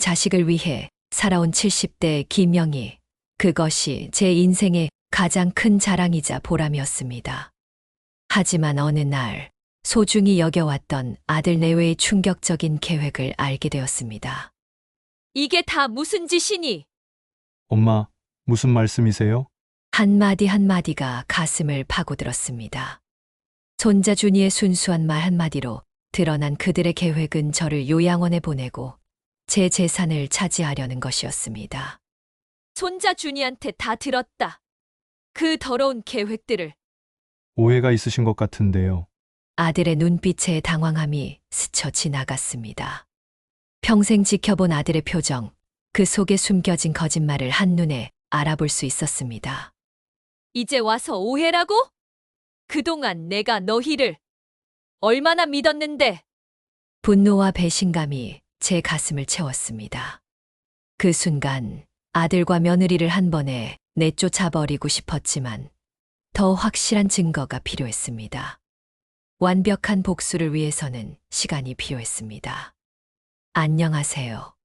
자식을 위해 살아온 70대 김영희. 그것이 제 인생의 가장 큰 자랑이자 보람이었습니다. 하지만 어느 날 소중히 여겨왔던 아들 내외의 충격적인 계획을 알게 되었습니다. 이게 다 무슨 짓이니? 엄마, 무슨 말씀이세요? 한마디 한마디가 가슴을 파고들었습니다. 손자 준이의 순수한 말 한마디로 드러난 그들의 계획은 저를 요양원에 보내고 제 재산을 차지하려는 것이었습니다. 손자 준이한테 다 들었다. 그 더러운 계획들을. 오해가 있으신 것 같은데요. 아들의 눈빛에 당황함이 스쳐 지나갔습니다. 평생 지켜본 아들의 표정, 그 속에 숨겨진 거짓말을 한눈에 알아볼 수 있었습니다. 이제 와서 오해라고? 그동안 내가 너희를 얼마나 믿었는데. 분노와 배신감이 제 가슴을 채웠습니다. 그 순간 아들과 며느리를 한 번에 내쫓아버리고 싶었지만 더 확실한 증거가 필요했습니다. 완벽한 복수를 위해서는 시간이 필요했습니다. 안녕하세요.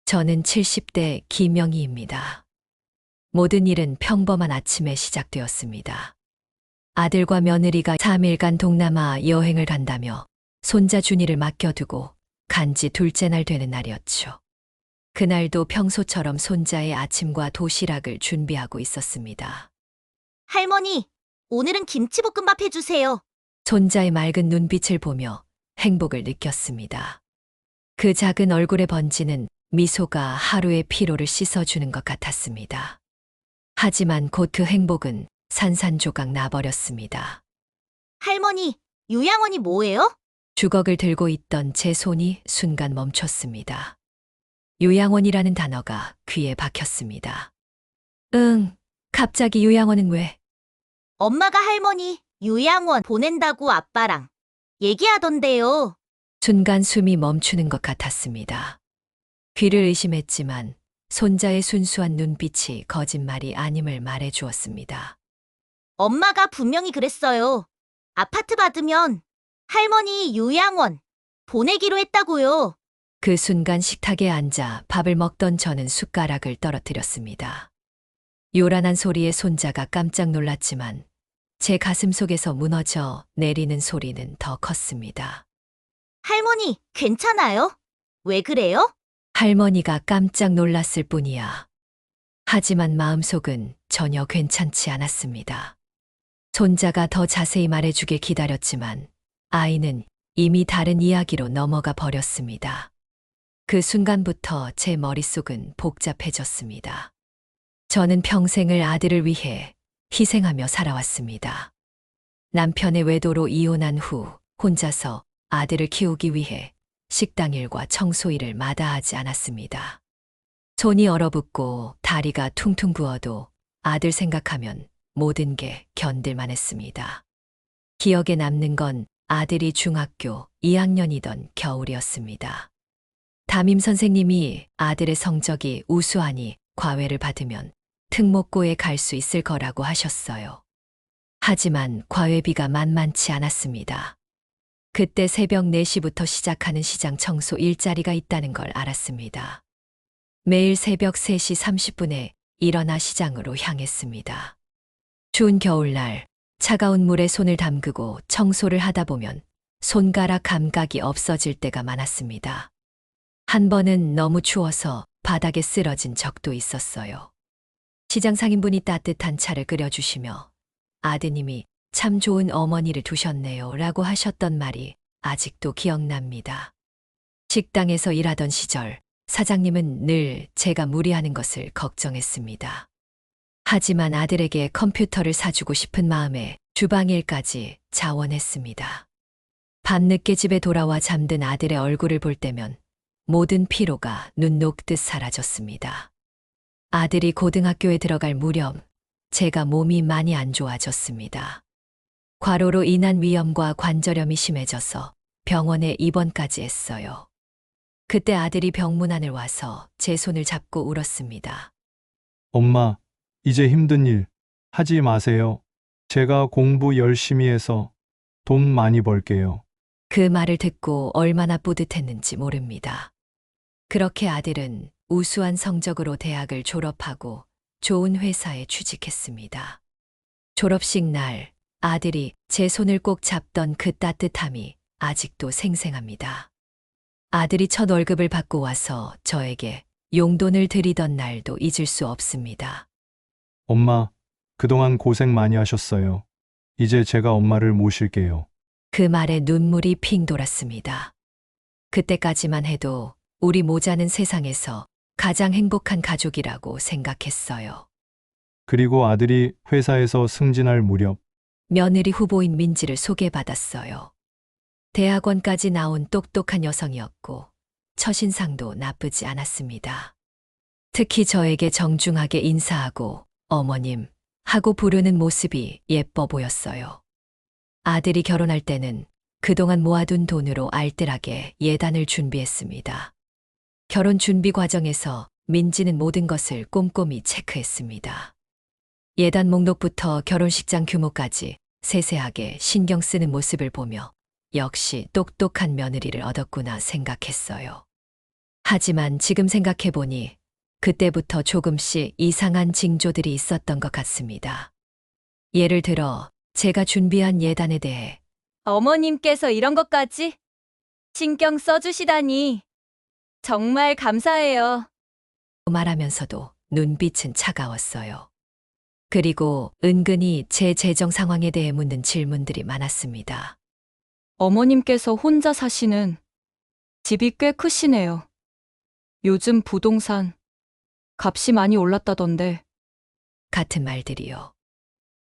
저는 70대 김영희입니다. 모든 일은 평범한 아침에 시작되었습니다. 아들과 며느리가 3일간 동남아 여행을 간다며 손자 준이를 맡겨두고 간지 둘째 날 되는 날이었죠. 그날도 평소처럼 손자의 아침과 도시락을 준비하고 있었습니다. 할머니, 오늘은 김치볶음밥 해주세요. 손자의 맑은 눈빛을 보며 행복을 느꼈습니다. 그 작은 얼굴에 번지는 미소가 하루의 피로를 씻어주는 것 같았습니다. 하지만 곧 그 행복은 산산조각 나버렸습니다. 할머니, 요양원이 뭐예요? 주걱을 들고 있던 제 손이 순간 멈췄습니다. 요양원이라는 단어가 귀에 박혔습니다. 갑자기 요양원은 왜? 엄마가 할머니 요양원 보낸다고 아빠랑 얘기하던데요. 순간 숨이 멈추는 것 같았습니다. 귀를 의심했지만 손자의 순수한 눈빛이 거짓말이 아님을 말해 주었습니다. 엄마가 분명히 그랬어요. 아파트 받으면 할머니 요양원 보내기로 했다고요. 그 순간 식탁에 앉아 밥을 먹던 저는 숟가락을 떨어뜨렸습니다. 요란한 소리에 손자가 깜짝 놀랐지만 제 가슴 속에서 무너져 내리는 소리는 더 컸습니다. 할머니, 괜찮아요? 왜 그래요? 할머니가 깜짝 놀랐을 뿐이야. 하지만 마음속은 전혀 괜찮지 않았습니다. 손자가 더 자세히 말해주길 기다렸지만 아이는 이미 다른 이야기로 넘어가 버렸습니다. 그 순간부터 제 머릿속은 복잡해졌습니다. 저는 평생을 아들을 위해 희생하며 살아왔습니다. 남편의 외도로 이혼한 후 혼자서 아들을 키우기 위해 식당 일과 청소 일을 마다하지 않았습니다. 손이 얼어붙고 다리가 퉁퉁 부어도 아들 생각하면 모든 게 견딜만 했습니다. 기억에 남는 건 아들이 중학교 2학년이던 겨울이었습니다. 담임 선생님이 아들의 성적이 우수하니 과외를 받으면 특목고에 갈 수 있을 거라고 하셨어요. 하지만 과외비가 만만치 않았습니다. 그때 새벽 4시부터 시작하는 시장 청소 일자리가 있다는 걸 알았습니다. 매일 새벽 3시 30분에 일어나 시장으로 향했습니다. 추운 겨울날 차가운 물에 손을 담그고 청소를 하다 보면 손가락 감각이 없어질 때가 많았습니다. 한 번은 너무 추워서 바닥에 쓰러진 적도 있었어요. 시장 상인분이 따뜻한 차를 끓여주시며 아드님이 참 좋은 어머니를 두셨네요 라고 하셨던 말이 아직도 기억납니다. 식당에서 일하던 시절 사장님은 늘 제가 무리하는 것을 걱정했습니다. 하지만 아들에게 컴퓨터를 사주고 싶은 마음에 주방 일까지 자원했습니다. 밤늦게 집에 돌아와 잠든 아들의 얼굴을 볼 때면 모든 피로가 눈 녹듯 사라졌습니다. 아들이 고등학교에 들어갈 무렵 제가 몸이 많이 안 좋아졌습니다. 과로로 인한 위염과 관절염이 심해져서 병원에 입원까지 했어요. 그때 아들이 병문안을 와서 제 손을 잡고 울었습니다. 엄마, 이제 힘든 일 하지 마세요. 제가 공부 열심히 해서 돈 많이 벌게요. 그 말을 듣고 얼마나 뿌듯했는지 모릅니다. 그렇게 아들은 우수한 성적으로 대학을 졸업하고 좋은 회사에 취직했습니다. 졸업식 날 아들이 제 손을 꼭 잡던 그 따뜻함이 아직도 생생합니다. 아들이 첫 월급을 받고 와서 저에게 용돈을 드리던 날도 잊을 수 없습니다. 엄마, 그동안 고생 많이 하셨어요. 이제 제가 엄마를 모실게요. 그 말에 눈물이 핑 돌았습니다. 그때까지만 해도 우리 모자는 세상에서 가장 행복한 가족이라고 생각했어요. 그리고 아들이 회사에서 승진할 무렵 며느리 후보인 민지를 소개받았어요. 대학원까지 나온 똑똑한 여성이었고 첫인상도 나쁘지 않았습니다. 특히 저에게 정중하게 인사하고 어머님 하고 부르는 모습이 예뻐 보였어요. 아들이 결혼할 때는 그동안 모아둔 돈으로 알뜰하게 예단을 준비했습니다. 결혼 준비 과정에서 민지는 모든 것을 꼼꼼히 체크했습니다. 예단 목록부터 결혼식장 규모까지 세세하게 신경 쓰는 모습을 보며 역시 똑똑한 며느리를 얻었구나 생각했어요. 하지만 지금 생각해보니 그때부터 조금씩 이상한 징조들이 있었던 것 같습니다. 예를 들어 제가 준비한 예단에 대해 어머님께서 이런 것까지 신경 써주시다니 정말 감사해요. 말하면서도 눈빛은 차가웠어요. 그리고 은근히 제 재정 상황에 대해 묻는 질문들이 많았습니다. 어머님께서 혼자 사시는 집이 꽤 크시네요. 요즘 부동산 값이 많이 올랐다던데. 같은 말들이요.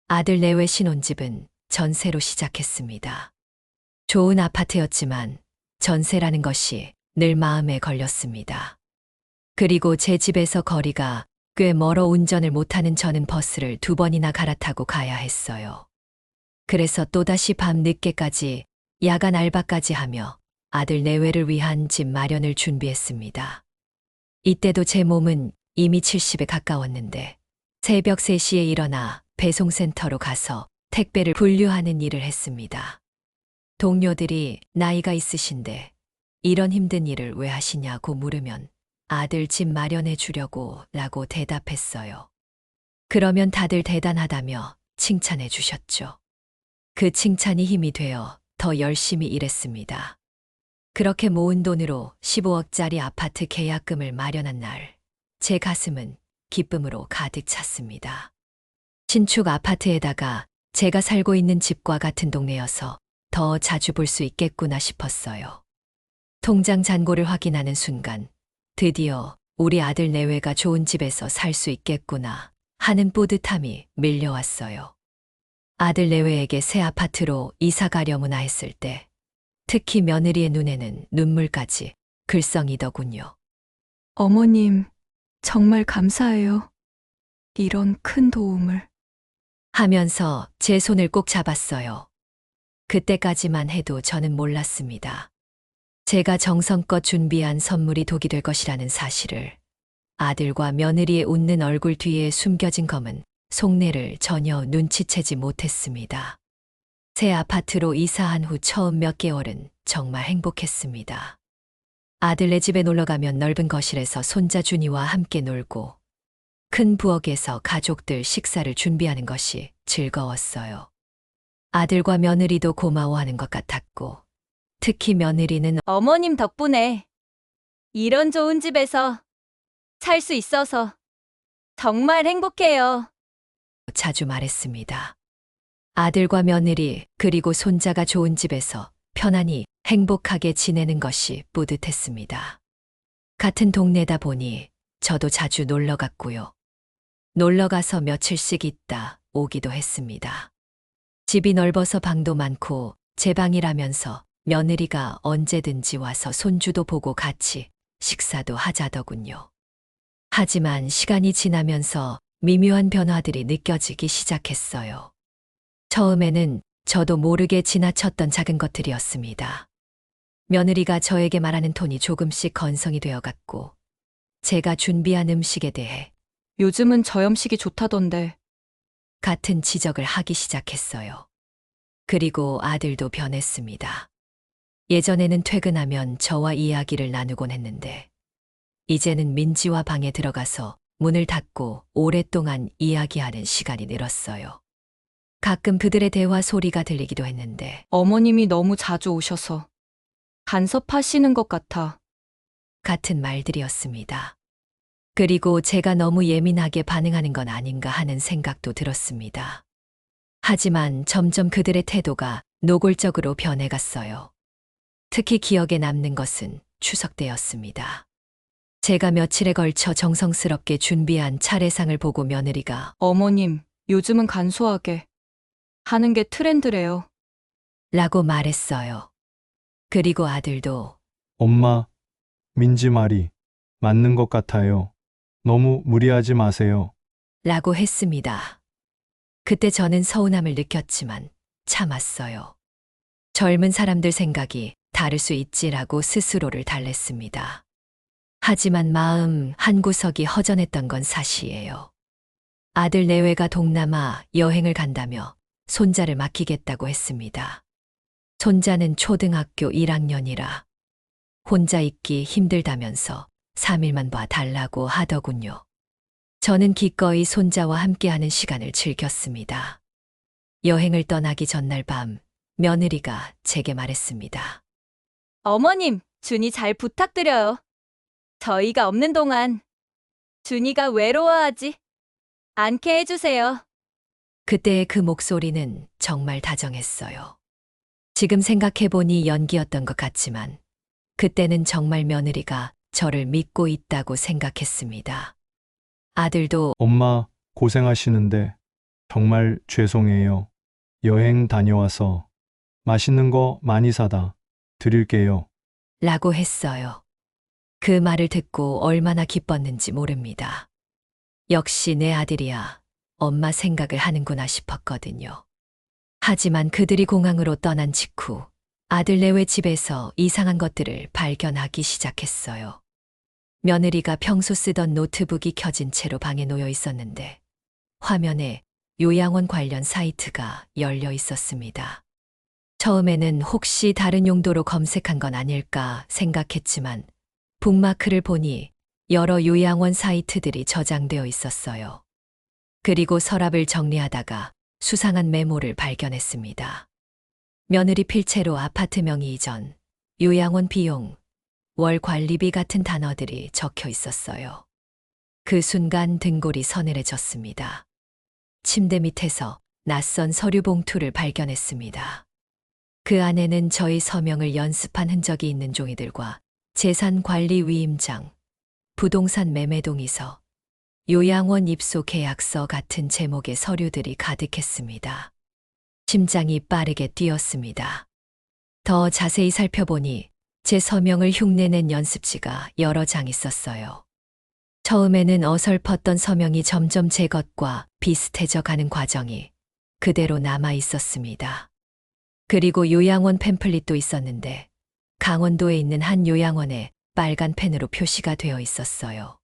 아들 내외 신혼집은 전세로 시작했습니다. 좋은 아파트였지만 전세라는 것이 늘 마음에 걸렸습니다. 그리고 제 집에서 거리가 꽤 멀어 운전을 못하는 저는 버스를 2번이나 갈아타고 가야 했어요. 그래서 또다시 밤 늦게까지 야간 알바까지 하며 아들 내외를 위한 집 마련을 준비했습니다. 이때도 제 몸은 이미 70에 가까웠는데 새벽 3시에 일어나 배송센터로 가서 택배를 분류하는 일을 했습니다. 동료들이 나이가 있으신데 이런 힘든 일을 왜 하시냐고 물으면 아들 집 마련해 주려고 라고 대답했어요. 그러면 다들 대단하다며 칭찬해 주셨죠. 그 칭찬이 힘이 되어 더 열심히 일했습니다. 그렇게 모은 돈으로 15억짜리 아파트 계약금을 마련한 날, 제 가슴은 기쁨으로 가득 찼습니다. 신축 아파트에다가 제가 살고 있는 집과 같은 동네여서 더 자주 볼 수 있겠구나 싶었어요. 통장 잔고를 확인하는 순간 드디어 우리 아들 내외가 좋은 집에서 살 수 있겠구나 하는 뿌듯함이 밀려왔어요. 아들 내외에게 새 아파트로 이사 가려무나 했을 때 특히 며느리의 눈에는 눈물까지 글썽이더군요. 어머님, 정말 감사해요. 이런 큰 도움을. 하면서 제 손을 꼭 잡았어요. 그때까지만 해도 저는 몰랐습니다. 제가 정성껏 준비한 선물이 독이 될 것이라는 사실을. 아들과 며느리의 웃는 얼굴 뒤에 숨겨진 검은 속내를 전혀 눈치채지 못했습니다. 새 아파트로 이사한 후 처음 몇 개월은 정말 행복했습니다. 아들네 집에 놀러가면 넓은 거실에서 손자 준이와 함께 놀고 큰 부엌에서 가족들 식사를 준비하는 것이 즐거웠어요. 아들과 며느리도 고마워하는 것 같았고 특히 며느리는 어머님 덕분에 이런 좋은 집에서 살 수 있어서 정말 행복해요. 자주 말했습니다. 아들과 며느리 그리고 손자가 좋은 집에서 편안히 행복하게 지내는 것이 뿌듯했습니다. 같은 동네다 보니 저도 자주 놀러 갔고요. 놀러 가서 며칠씩 있다 오기도 했습니다. 집이 넓어서 방도 많고 제 방이라면서 며느리가 언제든지 와서 손주도 보고 같이 식사도 하자더군요. 하지만 시간이 지나면서 미묘한 변화들이 느껴지기 시작했어요. 처음에는 저도 모르게 지나쳤던 작은 것들이었습니다. 며느리가 저에게 말하는 톤이 조금씩 건성이 되어갔고 제가 준비한 음식에 대해 요즘은 저염식이 좋다던데. 같은 지적을 하기 시작했어요. 그리고 아들도 변했습니다. 예전에는 퇴근하면 저와 이야기를 나누곤 했는데 이제는 민지와 방에 들어가서 문을 닫고 오랫동안 이야기하는 시간이 늘었어요. 가끔 그들의 대화 소리가 들리기도 했는데 어머님이 너무 자주 오셔서 간섭하시는 것 같아. 같은 말들이었습니다. 그리고 제가 너무 예민하게 반응하는 건 아닌가 하는 생각도 들었습니다. 하지만 점점 그들의 태도가 노골적으로 변해갔어요. 특히 기억에 남는 것은 추석 때였습니다. 제가 며칠에 걸쳐 정성스럽게 준비한 차례상을 보고 며느리가 어머님, 요즘은 간소하게 하는 게 트렌드래요. 라고 말했어요. 그리고 아들도 엄마, 민지 말이 맞는 것 같아요. 너무 무리하지 마세요. 라고 했습니다. 그때 저는 서운함을 느꼈지만 참았어요. 젊은 사람들 생각이 다를 수 있지라고 스스로를 달랬습니다. 하지만 마음 한구석이 허전했던 건 사실이에요. 아들 내외가 동남아 여행을 간다며 손자를 맡기겠다고 했습니다. 손자는 초등학교 1학년이라 혼자 있기 힘들다면서 3일만 봐달라고 하더군요. 저는 기꺼이 손자와 함께하는 시간을 즐겼습니다. 여행을 떠나기 전날 밤 며느리가 제게 말했습니다. 어머님, 준이 잘 부탁드려요. 저희가 없는 동안 준이가 외로워하지 않게 해주세요. 그때의 그 목소리는 정말 다정했어요. 지금 생각해보니 연기였던 것 같지만 그때는 정말 며느리가 저를 믿고 있다고 생각했습니다. 아들도 엄마, 고생하시는데 정말 죄송해요. 여행 다녀와서 맛있는 거 많이 사다 드릴게요. 라고 했어요. 그 말을 듣고 얼마나 기뻤는지 모릅니다. 역시 내 아들이야 엄마 생각을 하는구나 싶었거든요. 하지만 그들이 공항으로 떠난 직후 아들 내외 집에서 이상한 것들을 발견하기 시작했어요. 며느리가 평소 쓰던 노트북이 켜진 채로 방에 놓여 있었는데 화면에 요양원 관련 사이트가 열려 있었습니다. 처음에는 혹시 다른 용도로 검색한 건 아닐까 생각했지만 북마크를 보니 여러 요양원 사이트들이 저장되어 있었어요. 그리고 서랍을 정리하다가 수상한 메모를 발견했습니다. 며느리 필체로 아파트 명의 이전, 요양원 비용, 월 관리비 같은 단어들이 적혀 있었어요. 그 순간 등골이 서늘해졌습니다. 침대 밑에서 낯선 서류 봉투를 발견했습니다. 그 안에는 저희 서명을 연습한 흔적이 있는 종이들과 재산 관리 위임장, 부동산 매매 동의서, 요양원 입소 계약서 같은 제목의 서류들이 가득했습니다. 심장이 빠르게 뛰었습니다. 더 자세히 살펴보니 제 서명을 흉내낸 연습지가 여러 장 있었어요. 처음에는 어설펐던 서명이 점점 제 것과 비슷해져 가는 과정이 그대로 남아 있었습니다. 그리고 요양원 팸플릿도 있었는데 강원도에 있는 한 요양원에 빨간 펜으로 표시가 되어 있었어요.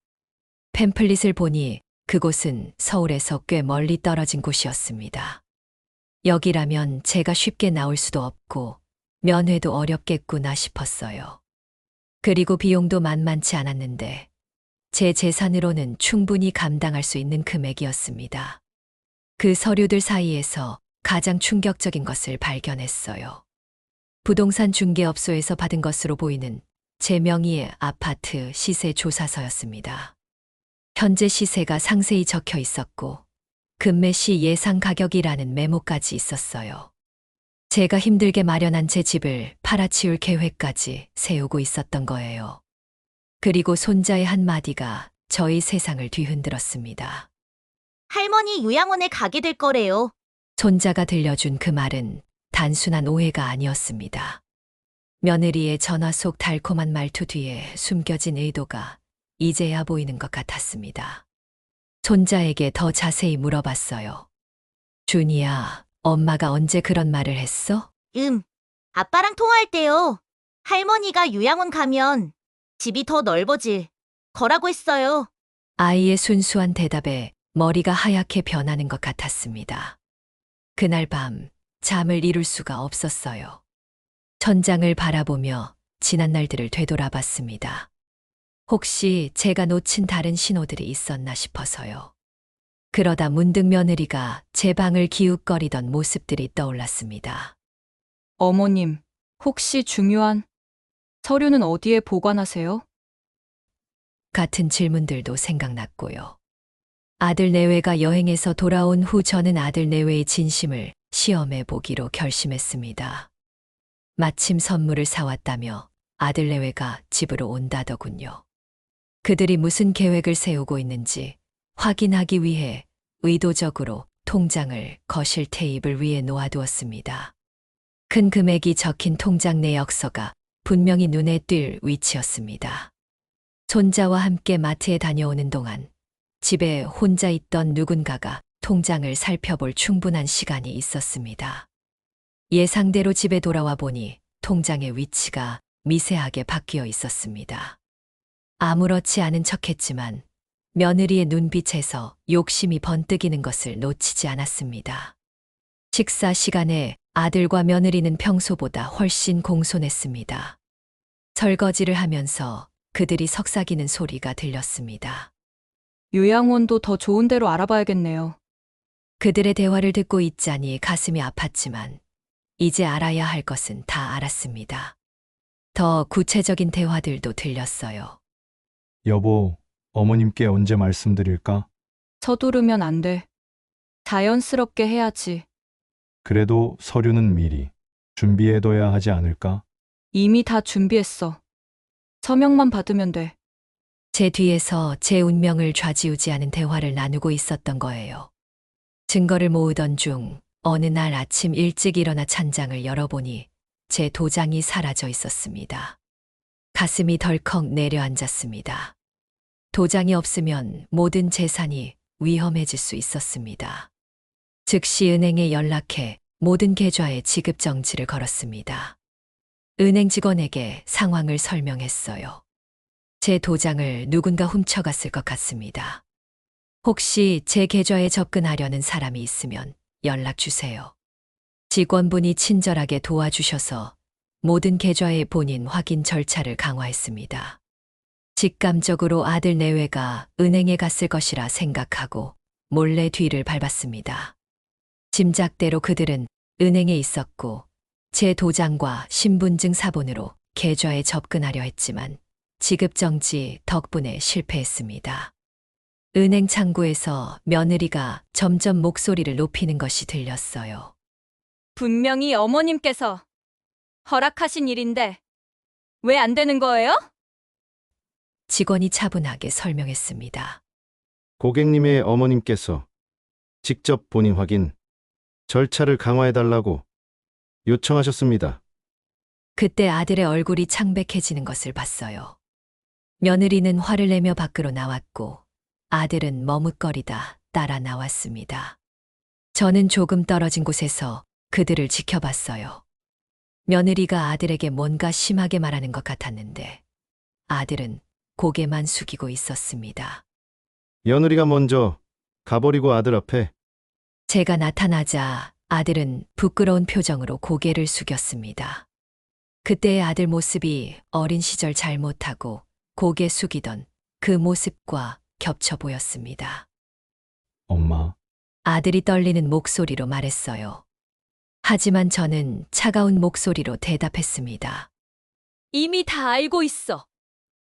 팸플릿을 보니 그곳은 서울에서 꽤 멀리 떨어진 곳이었습니다. 여기라면 제가 쉽게 나올 수도 없고 면회도 어렵겠구나 싶었어요. 그리고 비용도 만만치 않았는데 제 재산으로는 충분히 감당할 수 있는 금액이었습니다. 그 서류들 사이에서 가장 충격적인 것을 발견했어요. 부동산 중개업소에서 받은 것으로 보이는 제 명의의 아파트 시세 조사서였습니다. 현재 시세가 상세히 적혀 있었고 급매 시 예상 가격이라는 메모까지 있었어요. 제가 힘들게 마련한 제 집을 팔아치울 계획까지 세우고 있었던 거예요. 그리고 손자의 한마디가 저희 세상을 뒤흔들었습니다. 할머니 요양원에 가게 될 거래요. 손자가 들려준 그 말은 단순한 오해가 아니었습니다. 며느리의 전화 속 달콤한 말투 뒤에 숨겨진 의도가 이제야 보이는 것 같았습니다. 손자에게 더 자세히 물어봤어요. 준이야, 엄마가 언제 그런 말을 했어? 아빠랑 통화할 때요. 할머니가 요양원 가면 집이 더 넓어질 거라고 했어요. 아이의 순수한 대답에 머리가 하얗게 변하는 것 같았습니다. 그날 밤 잠을 이룰 수가 없었어요. 천장을 바라보며 지난 날들을 되돌아봤습니다. 혹시 제가 놓친 다른 신호들이 있었나 싶어서요. 그러다 문득 며느리가 제 방을 기웃거리던 모습들이 떠올랐습니다. 어머님, 혹시 중요한 서류는 어디에 보관하세요? 같은 질문들도 생각났고요. 아들 내외가 여행에서 돌아온 후 저는 아들 내외의 진심을 시험해 보기로 결심했습니다. 마침 선물을 사왔다며 아들 내외가 집으로 온다더군요. 그들이 무슨 계획을 세우고 있는지 확인하기 위해 의도적으로 통장을 거실 테이블 위에 놓아두었습니다. 큰 금액이 적힌 통장 내역서가 분명히 눈에 띌 위치였습니다. 손자와 함께 마트에 다녀오는 동안 집에 혼자 있던 누군가가 통장을 살펴볼 충분한 시간이 있었습니다. 예상대로 집에 돌아와 보니 통장의 위치가 미세하게 바뀌어 있었습니다. 아무렇지 않은 척했지만 며느리의 눈빛에서 욕심이 번뜩이는 것을 놓치지 않았습니다. 식사 시간에 아들과 며느리는 평소보다 훨씬 공손했습니다. 설거지를 하면서 그들이 속삭이는 소리가 들렸습니다. 요양원도 더 좋은 데로 알아봐야겠네요. 그들의 대화를 듣고 있자니 가슴이 아팠지만 이제 알아야 할 것은 다 알았습니다. 더 구체적인 대화들도 들렸어요. 여보, 어머님께 언제 말씀드릴까? 서두르면 안 돼. 자연스럽게 해야지. 그래도 서류는 미리 준비해둬야 하지 않을까? 이미 다 준비했어. 서명만 받으면 돼. 제 뒤에서 제 운명을 좌지우지하는 대화를 나누고 있었던 거예요. 증거를 모으던 중 어느 날 아침 일찍 일어나 찬장을 열어보니 제 도장이 사라져 있었습니다. 가슴이 덜컥 내려앉았습니다. 도장이 없으면 모든 재산이 위험해질 수 있었습니다. 즉시 은행에 연락해 모든 계좌에 지급 정지를 걸었습니다. 은행 직원에게 상황을 설명했어요. 제 도장을 누군가 훔쳐갔을 것 같습니다. 혹시 제 계좌에 접근하려는 사람이 있으면 연락 주세요. 직원분이 친절하게 도와주셔서 모든 계좌의 본인 확인 절차를 강화했습니다. 직감적으로 아들 내외가 은행에 갔을 것이라 생각하고 몰래 뒤를 밟았습니다. 짐작대로 그들은 은행에 있었고 제 도장과 신분증 사본으로 계좌에 접근하려 했지만 지급정지 덕분에 실패했습니다. 은행 창구에서 며느리가 점점 목소리를 높이는 것이 들렸어요. 분명히 어머님께서 허락하신 일인데 왜 안 되는 거예요? 직원이 차분하게 설명했습니다. 고객님의 어머님께서 직접 본인 확인 절차를 강화해달라고 요청하셨습니다. 그때 아들의 얼굴이 창백해지는 것을 봤어요. 며느리는 화를 내며 밖으로 나왔고 아들은 머뭇거리다 따라 나왔습니다. 저는 조금 떨어진 곳에서 그들을 지켜봤어요. 며느리가 아들에게 뭔가 심하게 말하는 것 같았는데 아들은 고개만 숙이고 있었습니다. 며느리가 먼저 가버리고 아들 앞에 제가 나타나자 아들은 부끄러운 표정으로 고개를 숙였습니다. 그때의 아들 모습이 어린 시절 잘못하고 고개 숙이던 그 모습과 겹쳐 보였습니다. 엄마, 아들이 떨리는 목소리로 말했어요. 하지만 저는 차가운 목소리로 대답했습니다. 이미 다 알고 있어.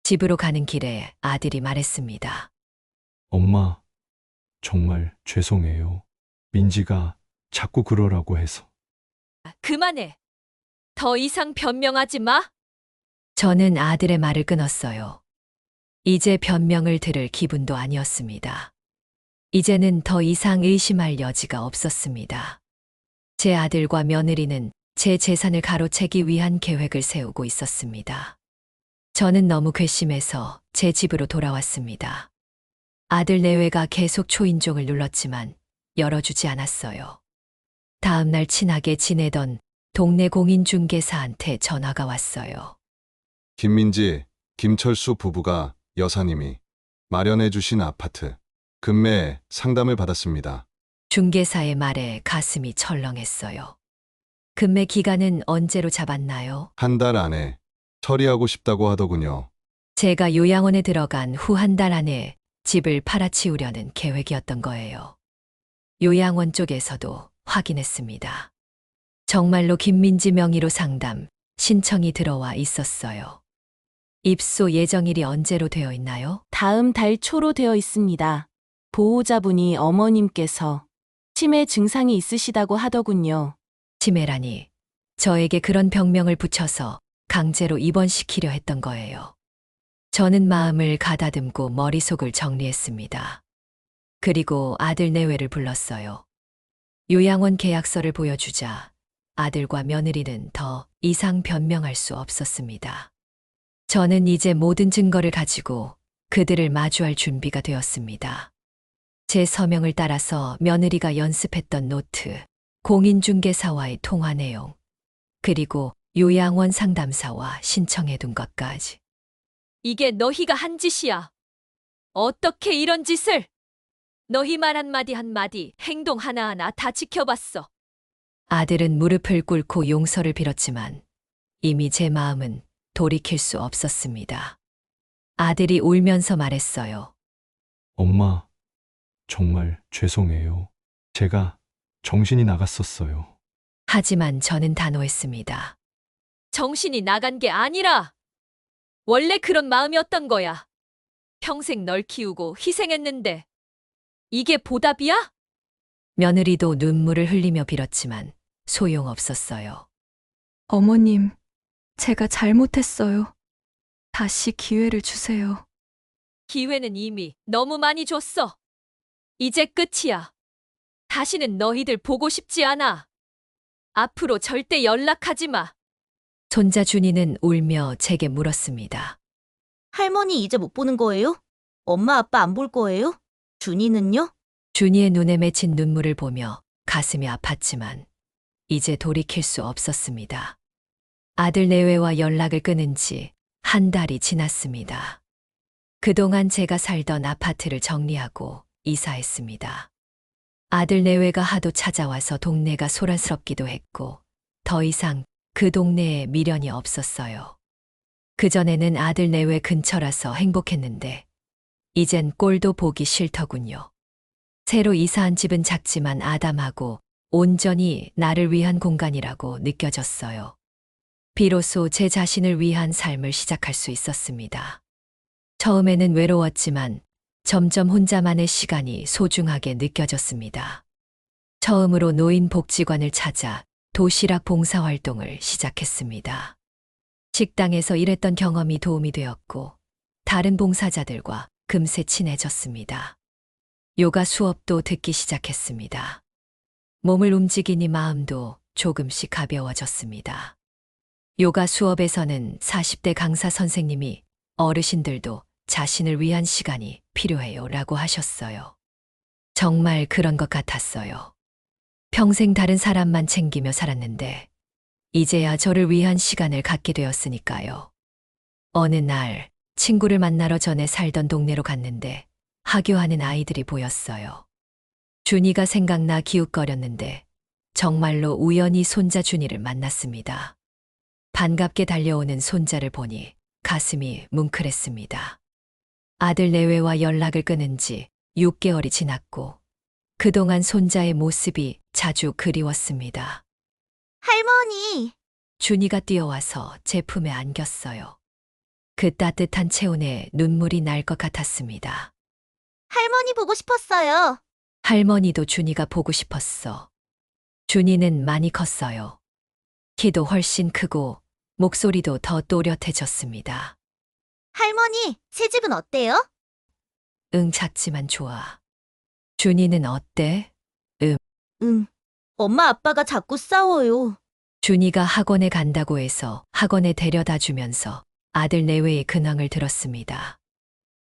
집으로 가는 길에 아들이 말했습니다. 엄마, 정말 죄송해요. 민지가 자꾸 그러라고 해서. 그만해. 더 이상 변명하지 마. 저는 아들의 말을 끊었어요. 이제 변명을 들을 기분도 아니었습니다. 이제는 더 이상 의심할 여지가 없었습니다. 제 아들과 며느리는 제 재산을 가로채기 위한 계획을 세우고 있었습니다. 저는 너무 괘씸해서 제 집으로 돌아왔습니다. 아들 내외가 계속 초인종을 눌렀지만 열어주지 않았어요. 다음 날 친하게 지내던 동네 공인중개사한테 전화가 왔어요. 김민지, 김철수 부부가 여사님이 마련해 주신 아파트 금매 상담을 받았습니다. 중개사의 말에 가슴이 철렁했어요. 금매 기간은 언제로 잡았나요? 한 달 안에 처리하고 싶다고 하더군요. 제가 요양원에 들어간 후 한 달 안에 집을 팔아치우려는 계획이었던 거예요. 요양원 쪽에서도 확인했습니다. 정말로 김민지 명의로 상담 신청이 들어와 있었어요. 입소 예정일이 언제로 되어 있나요? 다음 달 초로 되어 있습니다. 보호자분이 어머님께서 치매 증상이 있으시다고 하더군요. 치매라니 저에게 그런 병명을 붙여서 강제로 입원시키려 했던 거예요. 저는 마음을 가다듬고 머릿속을 정리했습니다. 그리고 아들 내외를 불렀어요. 요양원 계약서를 보여주자 아들과 며느리는 더 이상 변명할 수 없었습니다. 저는 이제 모든 증거를 가지고 그들을 마주할 준비가 되었습니다. 제 서명을 따라서 며느리가 연습했던 노트, 공인중개사와의 통화 내용, 그리고 요양원 상담사와 신청해둔 것까지. 이게 너희가 한 짓이야. 어떻게 이런 짓을? 너희 말 한마디 한마디, 행동 하나하나 다 지켜봤어. 아들은 무릎을 꿇고 용서를 빌었지만 이미 제 마음은 돌이킬 수 없었습니다. 아들이 울면서 말했어요. 엄마, 정말 죄송해요. 제가 정신이 나갔었어요. 하지만 저는 단호했습니다. 정신이 나간 게 아니라 원래 그런 마음이었던 거야. 평생 널 키우고 희생했는데 이게 보답이야? 며느리도 눈물을 흘리며 빌었지만 소용없었어요. 어머님, 제가 잘못했어요. 다시 기회를 주세요. 기회는 이미 너무 많이 줬어. 이제 끝이야. 다시는 너희들 보고 싶지 않아. 앞으로 절대 연락하지 마. 손자 준이는 울며 제게 물었습니다. 할머니 이제 못 보는 거예요? 엄마 아빠 안 볼 거예요? 준이는요? 준이의 눈에 맺힌 눈물을 보며 가슴이 아팠지만 이제 돌이킬 수 없었습니다. 아들 내외와 연락을 끊은 지 한 달이 지났습니다. 그동안 제가 살던 아파트를 정리하고 이사했습니다. 아들 내외가 하도 찾아와서 동네가 소란스럽기도 했고 더 이상 그 동네에 미련이 없었어요. 그전에는 아들 내외 근처라서 행복했는데 이젠 꼴도 보기 싫더군요. 새로 이사한 집은 작지만 아담하고 온전히 나를 위한 공간이라고 느껴졌어요. 비로소 제 자신을 위한 삶을 시작할 수 있었습니다. 처음에는 외로웠지만 점점 혼자만의 시간이 소중하게 느껴졌습니다. 처음으로 노인복지관을 찾아 도시락 봉사활동을 시작했습니다. 식당에서 일했던 경험이 도움이 되었고 다른 봉사자들과 금세 친해졌습니다. 요가 수업도 듣기 시작했습니다. 몸을 움직이니 마음도 조금씩 가벼워졌습니다. 요가 수업에서는 40대 강사 선생님이 어르신들도 자신을 위한 시간이 필요해요 라고 하셨어요. 정말 그런 것 같았어요. 평생 다른 사람만 챙기며 살았는데 이제야 저를 위한 시간을 갖게 되었으니까요. 어느 날 친구를 만나러 전에 살던 동네로 갔는데 하교하는 아이들이 보였어요. 준이가 생각나 기웃거렸는데 정말로 우연히 손자 준이를 만났습니다. 반갑게 달려오는 손자를 보니 가슴이 뭉클했습니다. 아들 내외와 연락을 끊은 지 6개월이 지났고 그동안 손자의 모습이 자주 그리웠습니다. 할머니! 준이가 뛰어와서 제 품에 안겼어요. 그 따뜻한 체온에 눈물이 날 것 같았습니다. 할머니 보고 싶었어요. 할머니도 준이가 보고 싶었어. 준이는 많이 컸어요. 키도 훨씬 크고 목소리도 더 또렷해졌습니다. 할머니, 새 집은 어때요? 응, 작지만 좋아. 준이는 어때? 응. 엄마 아빠가 자꾸 싸워요. 준이가 학원에 간다고 해서 학원에 데려다 주면서 아들 내외의 근황을 들었습니다.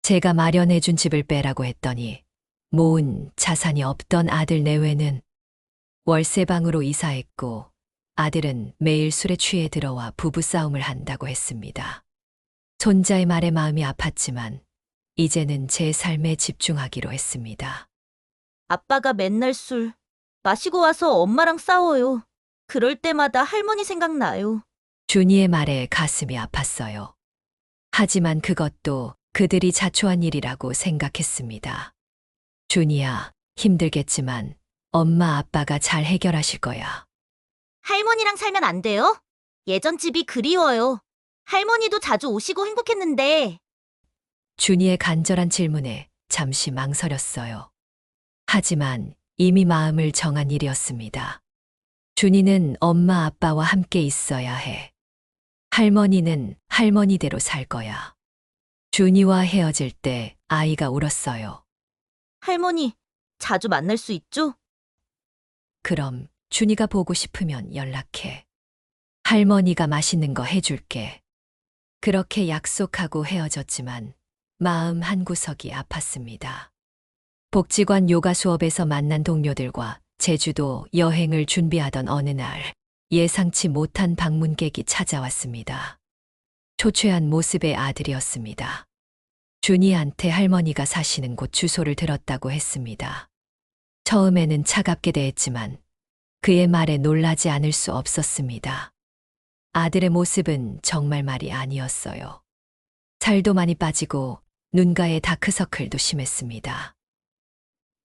제가 마련해준 집을 빼라고 했더니 모은 자산이 없던 아들 내외는 월세방으로 이사했고 아들은 매일 술에 취해 들어와 부부싸움을 한다고 했습니다. 손자의 말에 마음이 아팠지만 이제는 제 삶에 집중하기로 했습니다. 아빠가 맨날 술 마시고 와서 엄마랑 싸워요. 그럴 때마다 할머니 생각나요. 준이의 말에 가슴이 아팠어요. 하지만 그것도 그들이 자초한 일이라고 생각했습니다. 준이야, 힘들겠지만 엄마 아빠가 잘 해결하실 거야. 할머니랑 살면 안 돼요? 예전 집이 그리워요. 할머니도 자주 오시고 행복했는데. 준이의 간절한 질문에 잠시 망설였어요. 하지만 이미 마음을 정한 일이었습니다. 준이는 엄마 아빠와 함께 있어야 해. 할머니는 할머니대로 살 거야. 준이와 헤어질 때 아이가 울었어요. 할머니, 자주 만날 수 있죠? 그럼 준이가 보고 싶으면 연락해. 할머니가 맛있는 거 해줄게. 그렇게 약속하고 헤어졌지만 마음 한구석이 아팠습니다. 복지관 요가 수업에서 만난 동료들과 제주도 여행을 준비하던 어느 날 예상치 못한 방문객이 찾아왔습니다. 초췌한 모습의 아들이었습니다. 준이한테 할머니가 사시는 곳 주소를 들었다고 했습니다. 처음에는 차갑게 대했지만 그의 말에 놀라지 않을 수 없었습니다. 아들의 모습은 정말 말이 아니었어요. 살도 많이 빠지고 눈가에 다크서클도 심했습니다.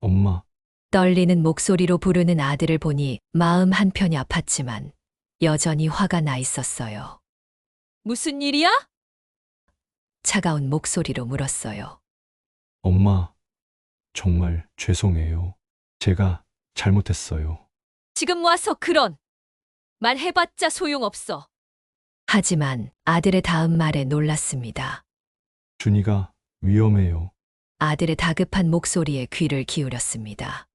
엄마, 떨리는 목소리로 부르는 아들을 보니 마음 한편이 아팠지만 여전히 화가 나 있었어요. 무슨 일이야? 차가운 목소리로 물었어요. 엄마, 정말 죄송해요. 제가 잘못했어요. 지금 와서 그런 말 해봤자 소용없어. 하지만 아들의 다음 말에 놀랐습니다. 준이가 위험해요. 아들의 다급한 목소리에 귀를 기울였습니다.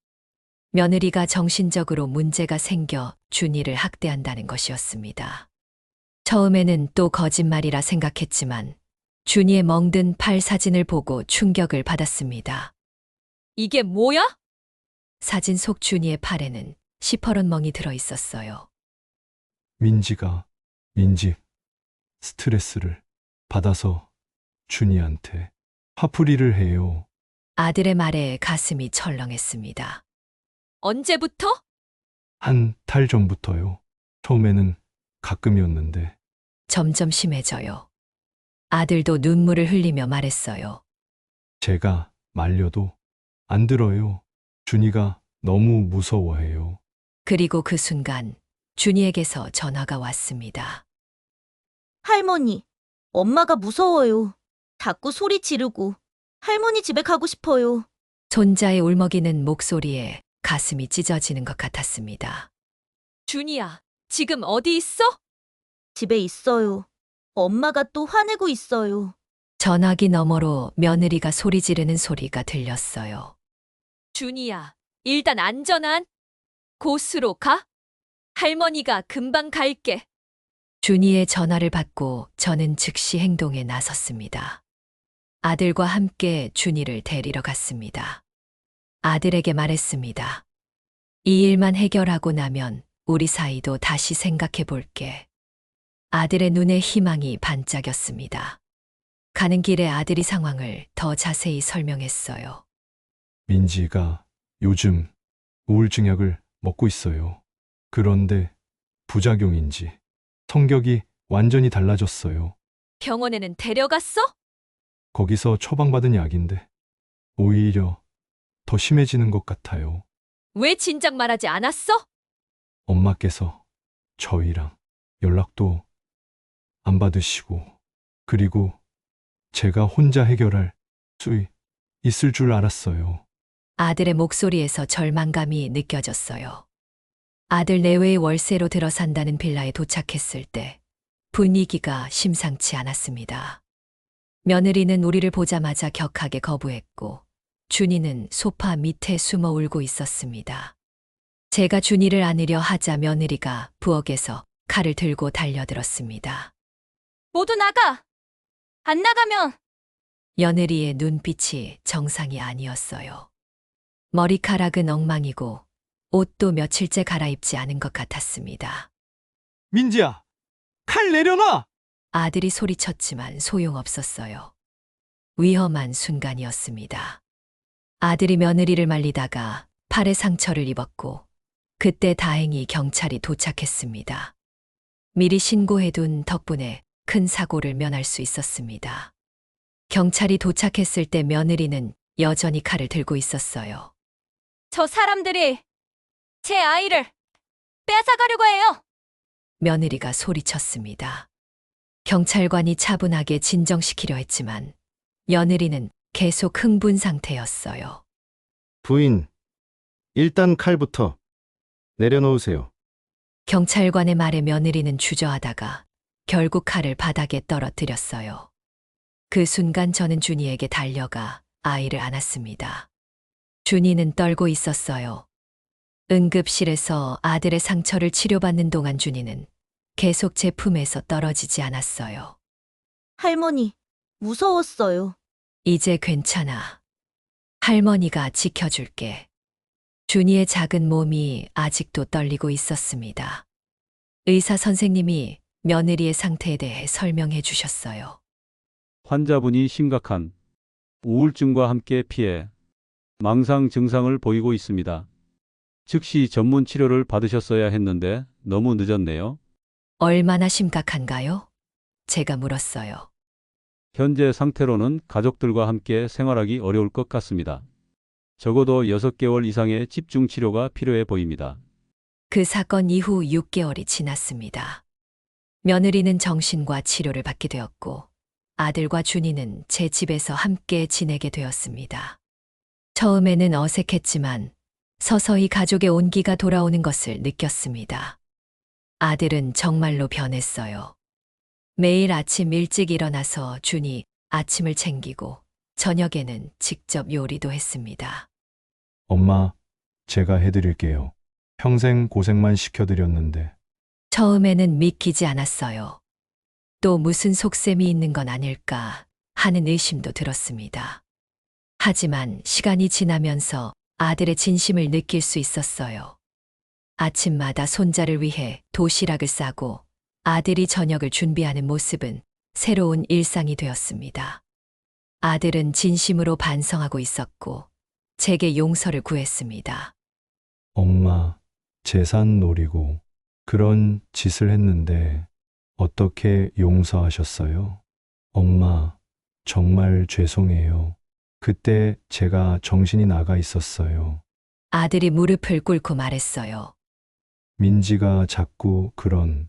며느리가 정신적으로 문제가 생겨 준이를 학대한다는 것이었습니다. 처음에는 또 거짓말이라 생각했지만 준이의 멍든 팔 사진을 보고 충격을 받았습니다. 이게 뭐야? 사진 속 준이의 팔에는 시퍼런 멍이 들어 있었어요. 민지, 스트레스를 받아서 준이한테 화풀이를 해요. 아들의 말에 가슴이 철렁했습니다. 언제부터? 한 달 전부터요. 처음에는 가끔이었는데 점점 심해져요. 아들도 눈물을 흘리며 말했어요. 제가 말려도 안 들어요. 준이가 너무 무서워해요. 그리고 그 순간 준이에게서 전화가 왔습니다. 할머니, 엄마가 무서워요. 자꾸 소리 지르고. 할머니 집에 가고 싶어요. 손자의 울먹이는 목소리에 가슴이 찢어지는 것 같았습니다. 준이야, 지금 어디 있어? 집에 있어요. 엄마가 또 화내고 있어요. 전화기 너머로 며느리가 소리 지르는 소리가 들렸어요. 준이야, 일단 안전한 곳으로 가. 할머니가 금방 갈게. 준이의 전화를 받고 저는 즉시 행동에 나섰습니다. 아들과 함께 준이를 데리러 갔습니다. 아들에게 말했습니다. 이 일만 해결하고 나면 우리 사이도 다시 생각해 볼게. 아들의 눈에 희망이 반짝였습니다. 가는 길에 아들이 상황을 더 자세히 설명했어요. 민지가 요즘 우울증 약을 먹고 있어요. 그런데 부작용인지 성격이 완전히 달라졌어요. 병원에는 데려갔어? 거기서 처방받은 약인데 오히려 더 심해지는 것 같아요. 왜 진작 말하지 않았어? 엄마께서 저희랑 연락도 안 받으시고 그리고 제가 혼자 해결할 수 있을 줄 알았어요. 아들의 목소리에서 절망감이 느껴졌어요. 아들 내외의 월세로 들어 산다는 빌라에 도착했을 때 분위기가 심상치 않았습니다. 며느리는 우리를 보자마자 격하게 거부했고 준이는 소파 밑에 숨어 울고 있었습니다. 제가 준이를 안으려 하자 며느리가 부엌에서 칼을 들고 달려들었습니다. 모두 나가! 안 나가면! 며느리의 눈빛이 정상이 아니었어요. 머리카락은 엉망이고 옷도 며칠째 갈아입지 않은 것 같았습니다. 민지야, 칼 내려놔! 아들이 소리쳤지만 소용없었어요. 위험한 순간이었습니다. 아들이 며느리를 말리다가 팔에 상처를 입었고 그때 다행히 경찰이 도착했습니다. 미리 신고해둔 덕분에 큰 사고를 면할 수 있었습니다. 경찰이 도착했을 때 며느리는 여전히 칼을 들고 있었어요. 저 사람들이 제 아이를 뺏어가려고 해요. 며느리가 소리쳤습니다. 경찰관이 차분하게 진정시키려 했지만 며느리는 계속 흥분 상태였어요. 부인, 일단 칼부터 내려놓으세요. 경찰관의 말에 며느리는 주저하다가 결국 칼을 바닥에 떨어뜨렸어요. 그 순간 저는 준이에게 달려가 아이를 안았습니다. 준이는 떨고 있었어요. 응급실에서 아들의 상처를 치료받는 동안 준이는 계속 제 품에서 떨어지지 않았어요. 할머니, 무서웠어요. 이제 괜찮아. 할머니가 지켜줄게. 준이의 작은 몸이 아직도 떨리고 있었습니다. 의사 선생님이 며느리의 상태에 대해 설명해 주셨어요. 환자분이 심각한 우울증과 함께 피해, 망상 증상을 보이고 있습니다. 즉시 전문 치료를 받으셨어야 했는데 너무 늦었네요. 얼마나 심각한가요? 제가 물었어요. 현재 상태로는 가족들과 함께 생활하기 어려울 것 같습니다. 적어도 6개월 이상의 집중 치료가 필요해 보입니다. 그 사건 이후 6개월이 지났습니다. 며느리는 정신과 치료를 받게 되었고 아들과 준이는 제 집에서 함께 지내게 되었습니다. 처음에는 어색했지만 서서히 가족의 온기가 돌아오는 것을 느꼈습니다. 아들은 정말로 변했어요. 매일 아침 일찍 일어나서 준이 아침을 챙기고 저녁에는 직접 요리도 했습니다. 엄마, 제가 해드릴게요. 평생 고생만 시켜드렸는데. 처음에는 믿기지 않았어요. 또 무슨 속셈이 있는 건 아닐까 하는 의심도 들었습니다. 하지만 시간이 지나면서 아들의 진심을 느낄 수 있었어요. 아침마다 손자를 위해 도시락을 싸고 아들이 저녁을 준비하는 모습은 새로운 일상이 되었습니다. 아들은 진심으로 반성하고 있었고 제게 용서를 구했습니다. 엄마, 재산 노리고 그런 짓을 했는데 어떻게 용서하셨어요? 엄마, 정말 죄송해요. 그때 제가 정신이 나가 있었어요. 아들이 무릎을 꿇고 말했어요. 민지가 자꾸 그런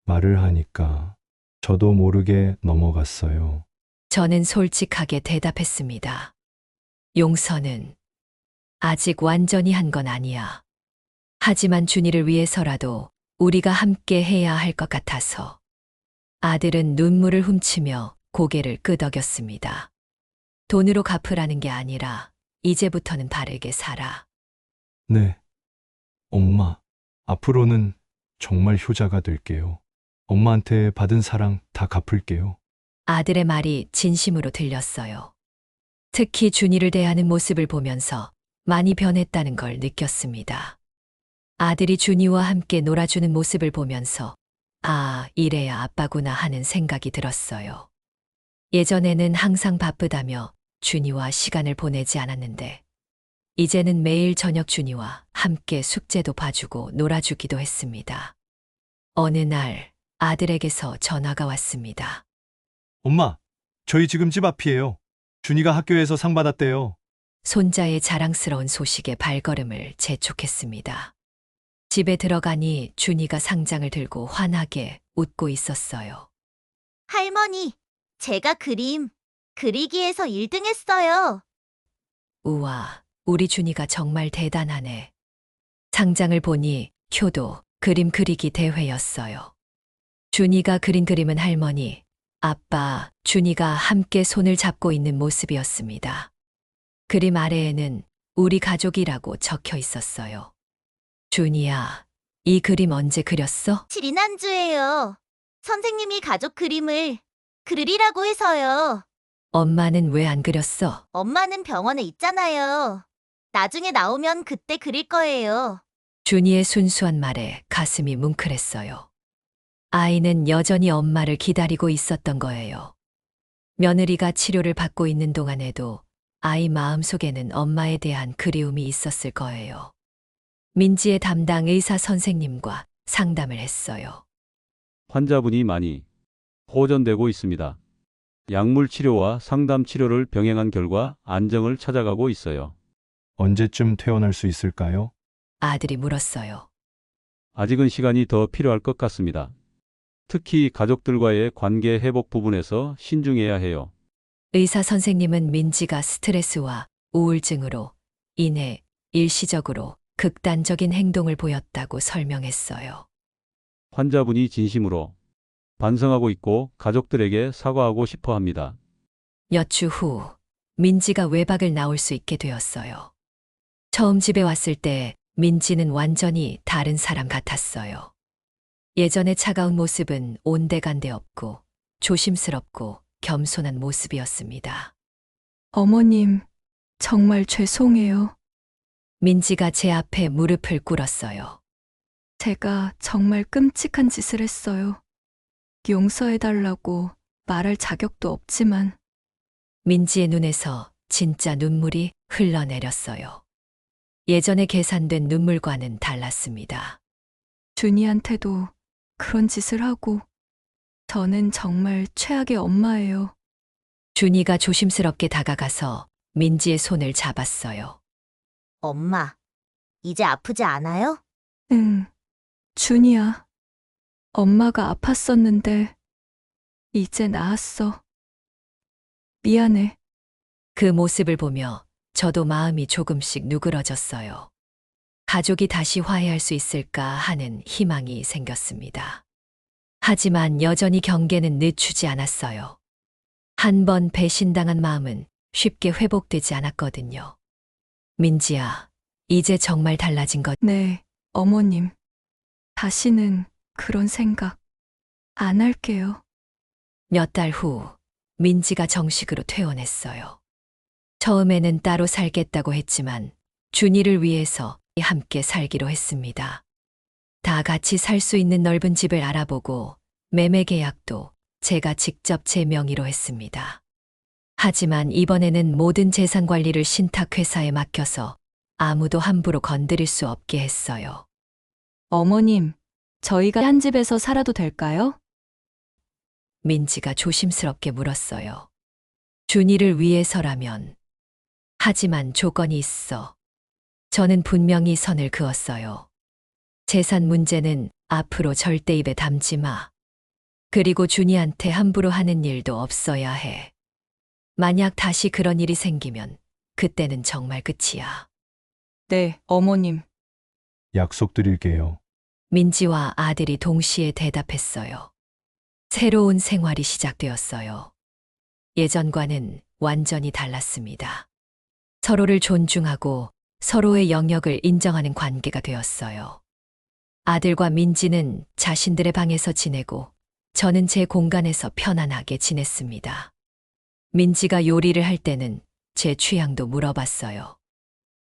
말을 하니까 저도 모르게 넘어갔어요. 저는 솔직하게 대답했습니다. 용서는 아직 완전히 한 건 아니야. 하지만 준이를 위해서라도 우리가 함께 해야 할 것 같아서. 아들은 눈물을 훔치며 고개를 끄덕였습니다. 돈으로 갚으라는 게 아니라 이제부터는 바르게 살아. 네. 엄마, 앞으로는 정말 효자가 될게요. 엄마한테 받은 사랑 다 갚을게요. 아들의 말이 진심으로 들렸어요. 특히 준이를 대하는 모습을 보면서 많이 변했다는 걸 느꼈습니다. 아들이 준이와 함께 놀아주는 모습을 보면서 아, 이래야 아빠구나 하는 생각이 들었어요. 예전에는 항상 바쁘다며 준이와 시간을 보내지 않았는데 이제는 매일 저녁 준이와 함께 숙제도 봐주고 놀아주기도 했습니다. 어느 날 아들에게서 전화가 왔습니다. 엄마, 저희 지금 집 앞이에요. 준이가 학교에서 상 받았대요. 손자의 자랑스러운 소식에 발걸음을 재촉했습니다. 집에 들어가니 준이가 상장을 들고 환하게 웃고 있었어요. 할머니, 제가 그리기에서 1등 했어요. 우와, 우리 준이가 정말 대단하네. 상장을 보니 효도 그림 그리기 대회였어요. 준이가 그린 그림은 할머니, 아빠, 준이가 함께 손을 잡고 있는 모습이었습니다. 그림 아래에는 우리 가족이라고 적혀 있었어요. 준이야, 이 그림 언제 그렸어? 지난주에요. 선생님이 가족 그림을 그리라고 해서요. 엄마는 왜 안 그렸어? 엄마는 병원에 있잖아요. 나중에 나오면 그때 그릴 거예요. 준이의 순수한 말에 가슴이 뭉클했어요. 아이는 여전히 엄마를 기다리고 있었던 거예요. 며느리가 치료를 받고 있는 동안에도 아이 마음속에는 엄마에 대한 그리움이 있었을 거예요. 민지의 담당 의사 선생님과 상담을 했어요. 환자분이 많이 호전되고 있습니다. 약물 치료와 상담 치료를 병행한 결과 안정을 찾아가고 있어요. 언제쯤 퇴원할 수 있을까요? 아들이 물었어요. 아직은 시간이 더 필요할 것 같습니다. 특히 가족들과의 관계 회복 부분에서 신중해야 해요. 의사 선생님은 민지가 스트레스와 우울증으로 인해 일시적으로 극단적인 행동을 보였다고 설명했어요. 환자분이 진심으로 반성하고 있고 가족들에게 사과하고 싶어 합니다. 몇 주 후 민지가 외박을 나올 수 있게 되었어요. 처음 집에 왔을 때 민지는 완전히 다른 사람 같았어요. 예전의 차가운 모습은 온데간데 없고 조심스럽고 겸손한 모습이었습니다. 어머님, 정말 죄송해요. 민지가 제 앞에 무릎을 꿇었어요. 제가 정말 끔찍한 짓을 했어요. 용서해달라고 말할 자격도 없지만 민지의 눈에서 진짜 눈물이 흘러내렸어요. 예전에 계산된 눈물과는 달랐습니다. 준이한테도 그런 짓을 하고 저는 정말 최악의 엄마예요. 준이가 조심스럽게 다가가서 민지의 손을 잡았어요. 엄마, 이제 아프지 않아요? 응, 준이야. 엄마가 아팠었는데 이제 나았어. 미안해. 그 모습을 보며 저도 마음이 조금씩 누그러졌어요. 가족이 다시 화해할 수 있을까 하는 희망이 생겼습니다. 하지만 여전히 경계는 늦추지 않았어요. 한 번 배신당한 마음은 쉽게 회복되지 않았거든요. 민지야, 이제 정말 달라진 것. 네, 어머님. 다시는 그런 생각 안 할게요. 몇 달 후 민지가 정식으로 퇴원했어요. 처음에는 따로 살겠다고 했지만 준이를 위해서 함께 살기로 했습니다. 다 같이 살 수 있는 넓은 집을 알아보고 매매 계약도 제가 직접 제 명의로 했습니다. 하지만 이번에는 모든 재산 관리를 신탁회사에 맡겨서 아무도 함부로 건드릴 수 없게 했어요. 어머님, 저희가 한 집에서 살아도 될까요? 민지가 조심스럽게 물었어요. 준이를 위해서라면. 하지만 조건이 있어. 저는 분명히 선을 그었어요. 재산 문제는 앞으로 절대 입에 담지 마. 그리고 준이한테 함부로 하는 일도 없어야 해. 만약 다시 그런 일이 생기면 그때는 정말 끝이야. 네, 어머님. 약속드릴게요. 민지와 아들이 동시에 대답했어요. 새로운 생활이 시작되었어요. 예전과는 완전히 달랐습니다. 서로를 존중하고 서로의 영역을 인정하는 관계가 되었어요. 아들과 민지는 자신들의 방에서 지내고 저는 제 공간에서 편안하게 지냈습니다. 민지가 요리를 할 때는 제 취향도 물어봤어요.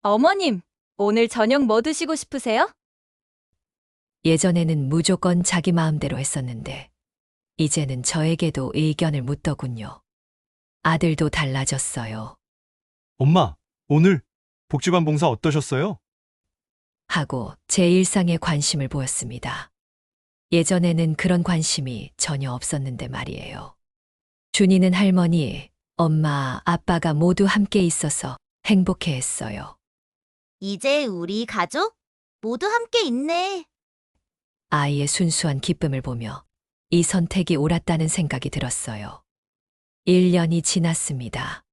어머님, 오늘 저녁 뭐 드시고 싶으세요? 예전에는 무조건 자기 마음대로 했었는데 이제는 저에게도 의견을 묻더군요. 아들도 달라졌어요. 엄마, 오늘 복지관 봉사 어떠셨어요? 하고 제 일상에 관심을 보였습니다. 예전에는 그런 관심이 전혀 없었는데 말이에요. 준이는 할머니, 엄마, 아빠가 모두 함께 있어서 행복해했어요. 이제 우리 가족 모두 함께 있네. 아이의 순수한 기쁨을 보며 이 선택이 옳았다는 생각이 들었어요. 1년이 지났습니다.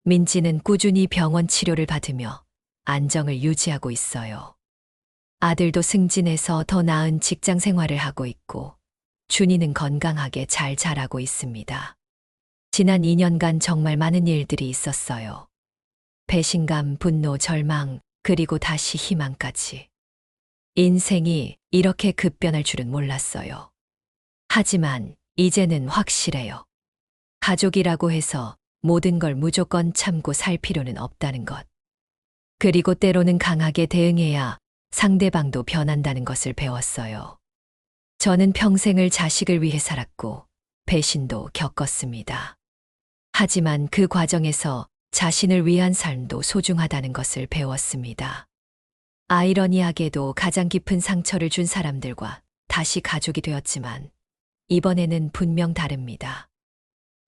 민지는 꾸준히 병원 치료를 받으며 안정을 유지하고 있어요. 아들도 승진해서 더 나은 직장 생활을 하고 있고 준이는 건강하게 잘 자라고 있습니다. 지난 2년간 정말 많은 일들이 있었어요. 배신감, 분노, 절망, 그리고 다시 희망까지. 인생이 이렇게 급변할 줄은 몰랐어요. 하지만 이제는 확실해요. 가족이라고 해서 모든 걸 무조건 참고 살 필요는 없다는 것. 그리고 때로는 강하게 대응해야 상대방도 변한다는 것을 배웠어요. 저는 평생을 자식을 위해 살았고 배신도 겪었습니다. 하지만 그 과정에서 자신을 위한 삶도 소중하다는 것을 배웠습니다. 아이러니하게도 가장 깊은 상처를 준 사람들과 다시 가족이 되었지만 이번에는 분명 다릅니다.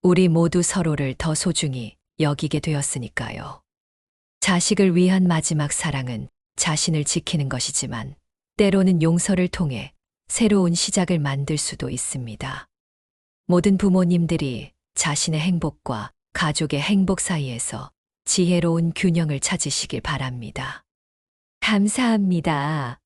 우리 모두 서로를 더 소중히 여기게 되었으니까요. 자식을 위한 마지막 사랑은 자신을 지키는 것이지만 때로는 용서를 통해 새로운 시작을 만들 수도 있습니다. 모든 부모님들이 자신의 행복과 가족의 행복 사이에서 지혜로운 균형을 찾으시길 바랍니다. 감사합니다.